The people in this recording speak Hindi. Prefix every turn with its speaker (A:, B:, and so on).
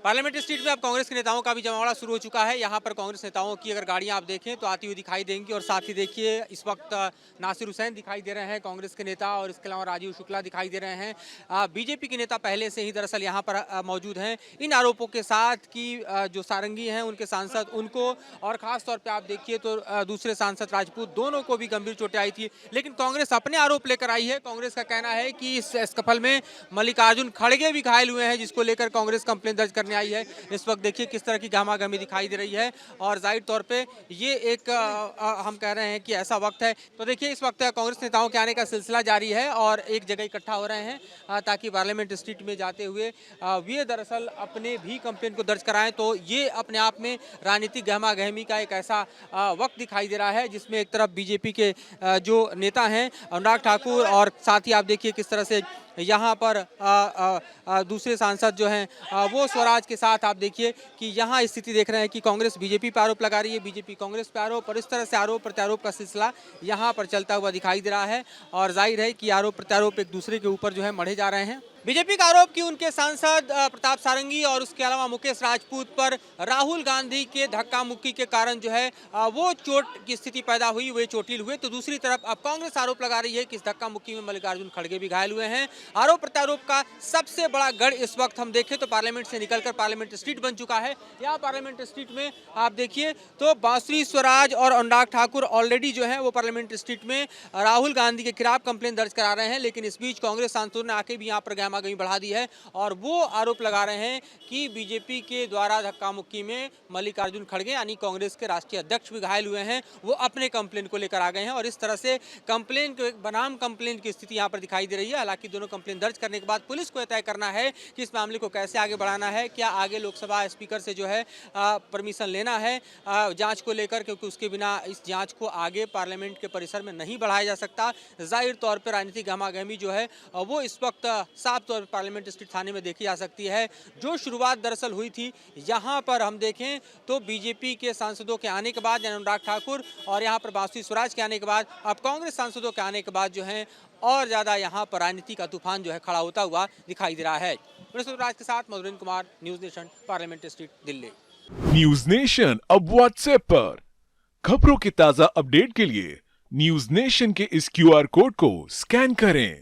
A: पार्लियामेंट स्ट्रीट में अब कांग्रेस के नेताओं का भी जमावड़ा शुरू हो चुका है। यहाँ पर कांग्रेस नेताओं की अगर गाड़ियां आप देखें तो आती हुई दिखाई देंगी और साथ ही देखिए इस वक्त नासिर हुसैन दिखाई दे रहे हैं कांग्रेस के नेता, और इसके अलावा राजीव शुक्ला दिखाई दे रहे हैं। बीजेपी के नेता पहले से ही दरअसल यहाँ पर मौजूद हैं इन आरोपों के साथ कि जो सारंगी हैं उनके सांसद, उनको और खास तौर पर आप देखिए तो दूसरे सांसद राजपूत दोनों को भी गंभीर चोटें आई थी। लेकिन कांग्रेस अपने आरोप लेकर आई है। कांग्रेस का कहना है कि इस स्कफल में मल्लिकार्जुन खड़गे भी घायल हुए हैं, जिसको लेकर कांग्रेस कंप्लेन दर्ज करने आई है। इस वक्त देखिए किस तरह की गहमागहमी दिखाई दे रही है और जाहिर तौर पे ये एक हम कह रहे हैं कि ऐसा वक्त है। तो देखिए इस वक्त कांग्रेस नेताओं के आने का सिलसिला जारी है और एक जगह इकट्ठा हो रहे हैं ताकि पार्लियामेंट स्ट्रीट में जाते हुए वे दरअसल अपने भी कंप्लेन को दर्ज कराएं। तो ये अपने आप में राजनीतिक गहमागहमी का एक ऐसा वक्त दिखाई दे रहा है जिसमें एक तरफ बीजेपी के जो नेता हैं अनुराग ठाकुर, और साथ ही आप देखिए किस तरह से यहाँ पर दूसरे सांसद जो हैं वो स्वराज के साथ आप देखिए कि यहाँ स्थिति देख रहे हैं कि कांग्रेस बीजेपी पर आरोप लगा रही है, बीजेपी कांग्रेस पर आरोप, और इस तरह से आरोप प्रत्यारोप का सिलसिला यहाँ पर चलता हुआ दिखाई दे रहा है। और जाहिर है कि आरोप प्रत्यारोप एक दूसरे के ऊपर जो है मढ़े जा रहे हैं। बीजेपी का आरोप कि उनके सांसद प्रताप सारंगी और उसके अलावा मुकेश राजपूत पर राहुल गांधी के धक्का मुक्की के कारण जो है वो चोट की स्थिति पैदा हुई, वे चोटिल हुए। तो दूसरी तरफ अब कांग्रेस आरोप लगा रही है कि इस धक्का मुक्की में मल्लिकार्जुन खड़गे भी घायल हुए हैं। आरोप प्रत्यारोप का सबसे बड़ा गढ़ इस वक्त हम देखें तो पार्लियामेंट से निकलकर पार्लियामेंट स्ट्रीट बन चुका है। यहाँ पार्लियामेंट स्ट्रीट में आप देखिए तो बांसुरी स्वराज और अनुराग ठाकुर ऑलरेडी जो है वो पार्लियामेंट स्ट्रीट में राहुल गांधी के खिलाफ कंप्लेन दर्ज करा रहे हैं। लेकिन इस बीच कांग्रेस सांसदों ने आके भी यहाँ पर गहमागहमी बढ़ा दी है और वो आरोप लगा रहे हैं कि बीजेपी के द्वारा धक्का मुक्की में मल्लिकार्जुन खड़गे यानी कांग्रेस के राष्ट्रीय अध्यक्ष भी घायल हुए हैं। वो अपने कंप्लेन को लेकर आ गए हैं और इस तरह से कंप्लेन बनाम कंप्लेन की स्थिति यहाँ पर दिखाई दे रही है। हालांकि दोनों कंप्लेन दर्ज करने के बाद पुलिस को तय करना है कि इस मामले को कैसे आगे बढ़ाना है, क्या आगे लोकसभा स्पीकर से जो है परमिशन लेना है जांच को लेकर, क्योंकि उसके बिना इस जांच को आगे पार्लियामेंट के परिसर में नहीं बढ़ाया जा सकता। जाहिर तौर पर राजनीतिक गहमागहमी जो है वो इस वक्त साफ तौर पर पार्लियामेंट स्ट्रीट थाने में देखी जा सकती है। जो शुरुआत दरअसल हुई थी यहाँ पर हम देखें तो बीजेपी के सांसदों के आने के बाद अनुराग ठाकुर और यहाँ पर बांसुरी स्वराज के आने के बाद अब कांग्रेस सांसदों के आने के बाद जो है और ज्यादा यहाँ पर राजनीति का तूफान जो है खड़ा होता हुआ दिखाई दे रहा है। राज के साथ Madhurendra Kumar, news nation, parliament street, Delhi.
B: News nation अब व्हाट्सएप पर खबरों के ताजा अपडेट के लिए न्यूज नेशन के इस QR कोड को स्कैन करें।